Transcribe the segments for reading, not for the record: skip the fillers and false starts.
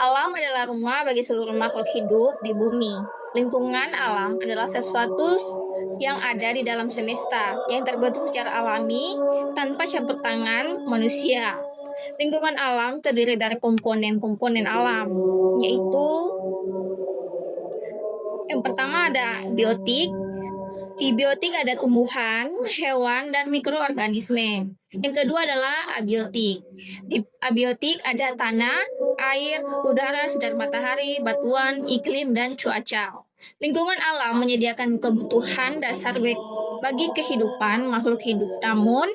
Alam adalah rumah bagi seluruh makhluk hidup di bumi. Lingkungan alam adalah sesuatu yang ada di dalam semesta, yang terbentuk secara alami tanpa campur tangan manusia. Lingkungan alam terdiri dari komponen-komponen alam, yaitu yang pertama ada biotik. Di biotik ada tumbuhan, hewan, dan mikroorganisme. Yang kedua adalah abiotik. Di abiotik ada tanah, air, udara, sinar matahari, batuan, iklim, dan cuaca. Lingkungan alam menyediakan kebutuhan dasar bagi kehidupan makhluk hidup. Namun,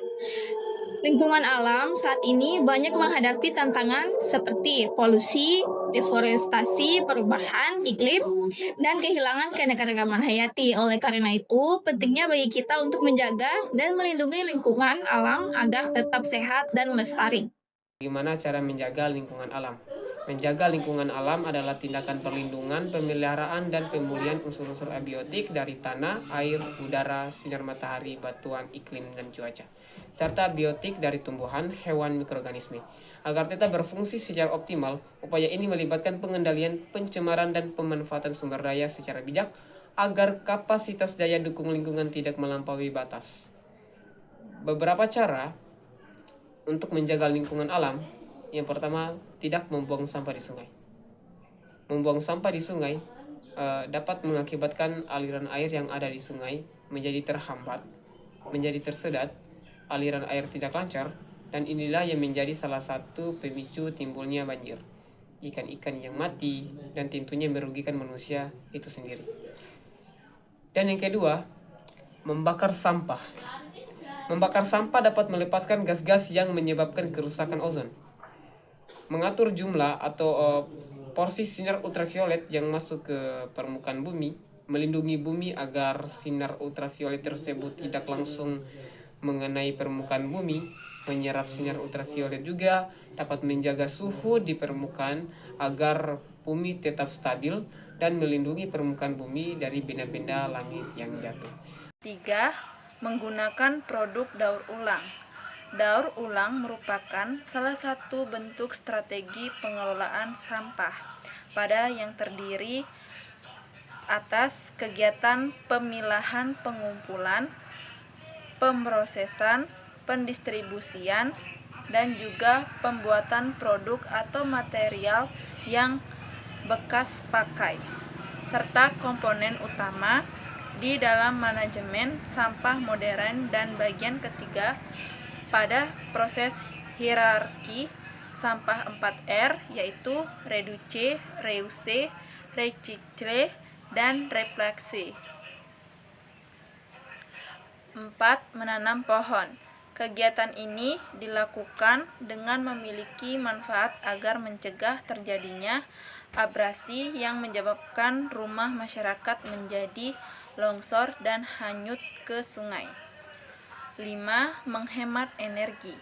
lingkungan alam saat ini banyak menghadapi tantangan seperti polusi, deforestasi, perubahan iklim, dan kehilangan keanekaragaman hayati. Oleh karena itu, pentingnya bagi kita untuk menjaga dan melindungi lingkungan alam agar tetap sehat dan lestari. Bagaimana cara menjaga lingkungan alam? Menjaga lingkungan alam adalah tindakan perlindungan, pemeliharaan, dan pemulihan unsur-unsur abiotik dari tanah, air, udara, sinar matahari, batuan, iklim, dan cuaca, serta biotik dari tumbuhan, hewan, mikroorganisme. Agar tetap berfungsi secara optimal, upaya ini melibatkan pengendalian pencemaran dan pemanfaatan sumber daya secara bijak agar kapasitas daya dukung lingkungan tidak melampaui batas. Beberapa cara untuk menjaga lingkungan alam. Yang pertama, tidak membuang sampah di sungai. Membuang sampah di sungai dapat mengakibatkan aliran air yang ada di sungai menjadi terhambat, menjadi tersedat, aliran air tidak lancar, dan inilah yang menjadi salah satu pemicu timbulnya banjir, ikan-ikan yang mati, dan tentunya merugikan manusia itu sendiri. Dan yang kedua, membakar sampah. Membakar sampah dapat melepaskan gas-gas yang menyebabkan kerusakan ozon. Mengatur jumlah atau porsi sinar ultraviolet yang masuk ke permukaan bumi, melindungi bumi agar sinar ultraviolet tersebut tidak langsung mengenai permukaan bumi. Menyerap sinar ultraviolet juga dapat menjaga suhu di permukaan agar bumi tetap stabil dan melindungi permukaan bumi dari benda-benda langit yang jatuh. 3. Menggunakan produk daur ulang. Daur ulang merupakan salah satu bentuk strategi pengelolaan sampah yang terdiri atas kegiatan pemilahan, pengumpulan, pemrosesan, pendistribusian, dan juga pembuatan produk atau material yang bekas pakai, serta komponen utama di dalam manajemen sampah modern. Dan bagian ketiga pada proses hierarki sampah 4R, yaitu reduce, reuse, recycle, dan refleksi. 4. Menanam pohon. Kegiatan ini dilakukan dengan memiliki manfaat agar mencegah terjadinya abrasi yang menyebabkan rumah masyarakat menjadi longsor dan hanyut ke sungai. 5. Menghemat energi.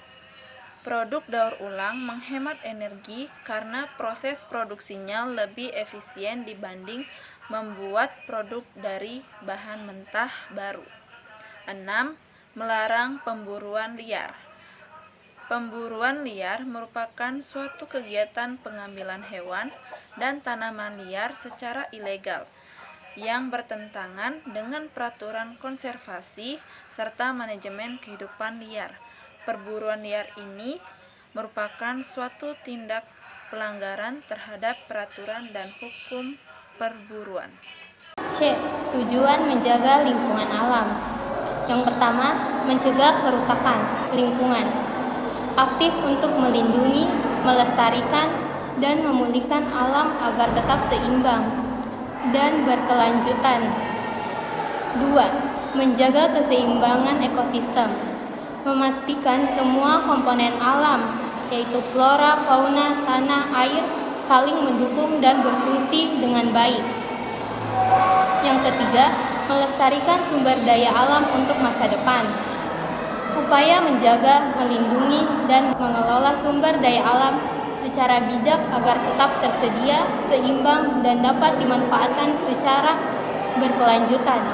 Produk daur ulang menghemat energi karena proses produksinya lebih efisien dibanding membuat produk dari bahan mentah baru. 6. Melarang pemburuan liar. Pemburuan liar merupakan suatu kegiatan pengambilan hewan dan tanaman liar secara ilegal yang bertentangan dengan peraturan konservasi serta manajemen kehidupan liar. Perburuan liar ini merupakan suatu tindak pelanggaran terhadap peraturan dan hukum perburuan. C. Tujuan menjaga lingkungan alam. Yang pertama, mencegah kerusakan lingkungan. Aktif untuk melindungi, melestarikan, dan memulihkan alam agar tetap seimbang dan berkelanjutan. 2. Menjaga keseimbangan ekosistem. Memastikan semua komponen alam, yaitu flora, fauna, tanah, air, saling mendukung dan berfungsi dengan baik. Yang ketiga, melestarikan sumber daya alam untuk masa depan. Upaya menjaga, melindungi, dan mengelola sumber daya alam secara bijak agar tetap tersedia, seimbang, dan dapat dimanfaatkan secara berkelanjutan.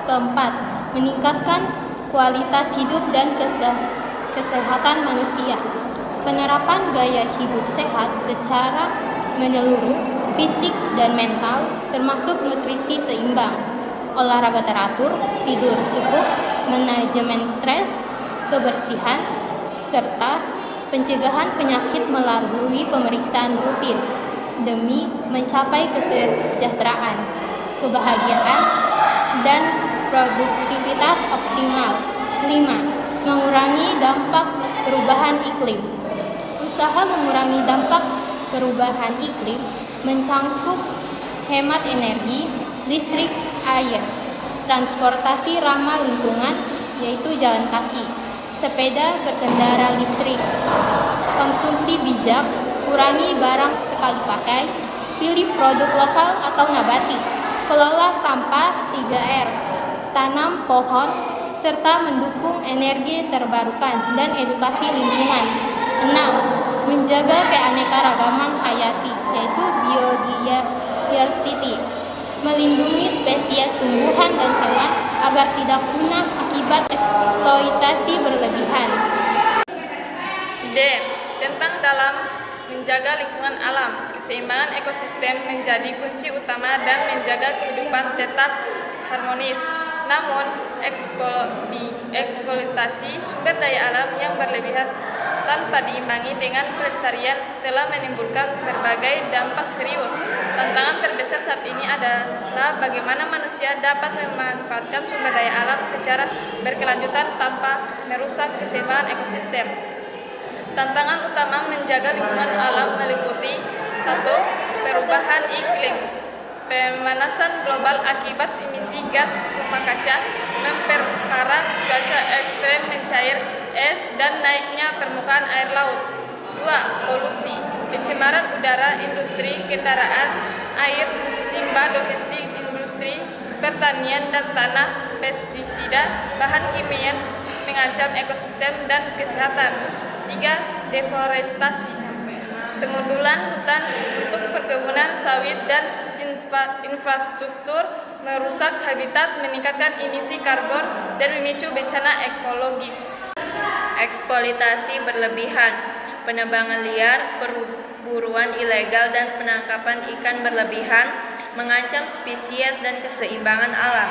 Keempat, meningkatkan kualitas hidup dan kesehatan manusia. Penerapan gaya hidup sehat secara menyeluruh, fisik dan mental, termasuk nutrisi seimbang, olahraga teratur, tidur cukup, manajemen stres, kebersihan, serta pencegahan penyakit melalui pemeriksaan rutin demi mencapai kesejahteraan, kebahagiaan, dan produktivitas optimal. 5. Mengurangi dampak perubahan iklim. Usaha mengurangi dampak perubahan iklim mencangkup hemat energi, listrik, air, transportasi ramah lingkungan yaitu jalan kaki, sepeda berkendara listrik, konsumsi bijak, kurangi barang sekali pakai, pilih produk lokal atau nabati, kelola sampah 3R, tanam pohon, serta mendukung energi terbarukan dan edukasi lingkungan. 6. Menjaga keanekaragaman hayati yaitu biodiversity, melindungi spesies tumbuhan dan hewan agar tidak punah akibat eksploitasi berlebihan. D. Tentang dalam menjaga lingkungan alam, keseimbangan ekosistem menjadi kunci utama dan menjaga kehidupan tetap harmonis. Namun, eksploitasi sumber daya alam yang berlebihan tanpa diimbangi dengan pelestarian telah menimbulkan berbagai dampak serius. Tantangan terbesar saat ini adalah bagaimana manusia dapat memanfaatkan sumber daya alam secara berkelanjutan tanpa merusak keseimbangan ekosistem. Tantangan utama menjaga lingkungan alam meliputi 1. Perubahan iklim. Pemanasan global akibat emisi gas rumah kaca memperparah cuaca ekstrem mencair es dan naiknya permukaan air laut. 2. Polusi. Pencemaran udara industri kendaraan, air, limbah domestik, industri pertanian dan tanah, pestisida, bahan kimia mengancam ekosistem dan kesehatan. 3. Deforestasi. Pengundulan hutan untuk perkebunan sawit dan infrastruktur merusak habitat, meningkatkan emisi karbon, dan memicu bencana ekologis. Eksploitasi berlebihan, penebangan liar, perburuan ilegal, dan penangkapan ikan berlebihan mengancam spesies dan keseimbangan alam.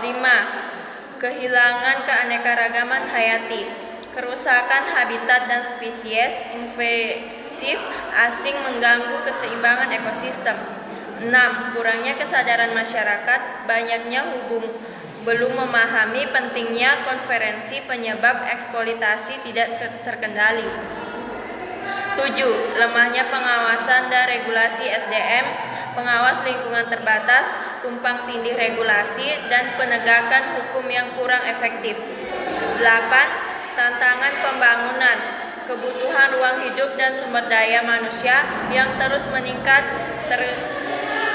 5. Kehilangan keanekaragaman hayati, kerusakan habitat dan spesies invasif asing mengganggu keseimbangan ekosistem. 6. Kurangnya kesadaran masyarakat, banyaknya belum memahami pentingnya konferensi penyebab eksploitasi tidak terkendali. 7. Lemahnya pengawasan dan regulasi SDM, pengawas lingkungan terbatas, tumpang tindih regulasi, dan penegakan hukum yang kurang efektif. 8. Tantangan pembangunan, kebutuhan ruang hidup dan sumber daya manusia yang terus meningkat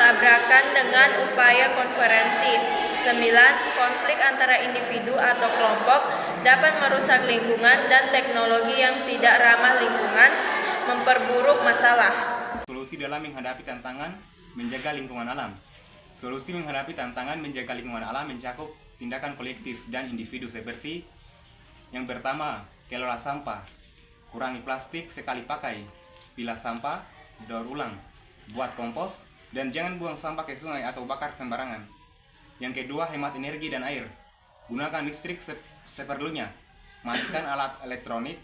tabrakan dengan upaya konferensi. 9. Konflik antara individu atau kelompok dapat merusak lingkungan dan teknologi yang tidak ramah lingkungan memperburuk masalah. Solusi dalam menghadapi tantangan menjaga lingkungan alam. Solusi menghadapi tantangan menjaga lingkungan alam mencakup tindakan kolektif dan individu seperti: yang pertama, kelola sampah, kurangi plastik sekali pakai, pilah sampah, daur ulang, buat kompos, dan jangan buang sampah ke sungai atau bakar sembarangan. Yang kedua, hemat energi dan air, gunakan listrik seperlunya, matikan alat elektronik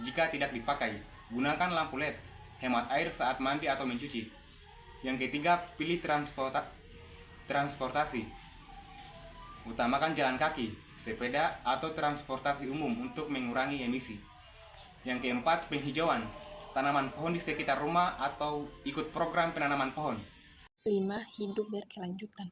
jika tidak dipakai, gunakan lampu LED, hemat air saat mandi atau mencuci. Yang ketiga, pilih transportasi, utamakan jalan kaki, sepeda, atau transportasi umum untuk mengurangi emisi. Yang keempat, penghijauan, tanaman pohon di sekitar rumah atau ikut program penanaman pohon. 5. Hidup berkelanjutan,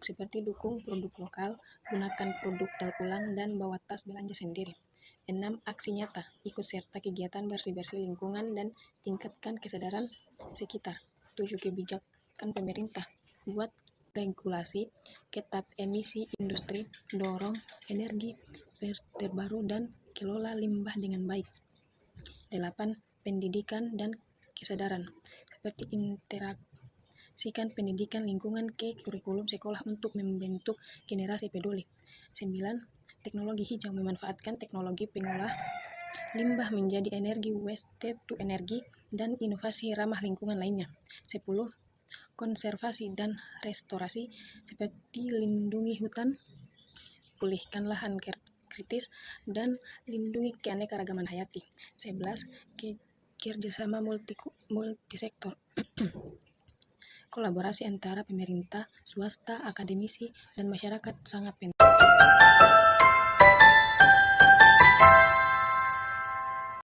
seperti dukung produk lokal, gunakan produk daur ulang, dan bawa tas belanja sendiri. 6. Aksi nyata, ikut serta kegiatan bersih-bersih lingkungan dan tingkatkan kesadaran sekitar. 7. Kebijakan pemerintah, buat regulasi, ketat emisi industri, dorong energi terbaru, dan kelola limbah dengan baik. 8. Pendidikan dan kesadaran, seperti interaksikan pendidikan lingkungan ke kurikulum sekolah untuk membentuk generasi peduli. 9. Teknologi hijau, memanfaatkan teknologi pengolah limbah menjadi energi, waste to energi, dan inovasi ramah lingkungan lainnya. 10. Konservasi dan restorasi seperti lindungi hutan, pulihkan lahan kritis, dan lindungi keanekaragaman hayati. 11. Kerjasama multisektor. Kolaborasi antara pemerintah, swasta, akademisi, dan masyarakat sangat penting.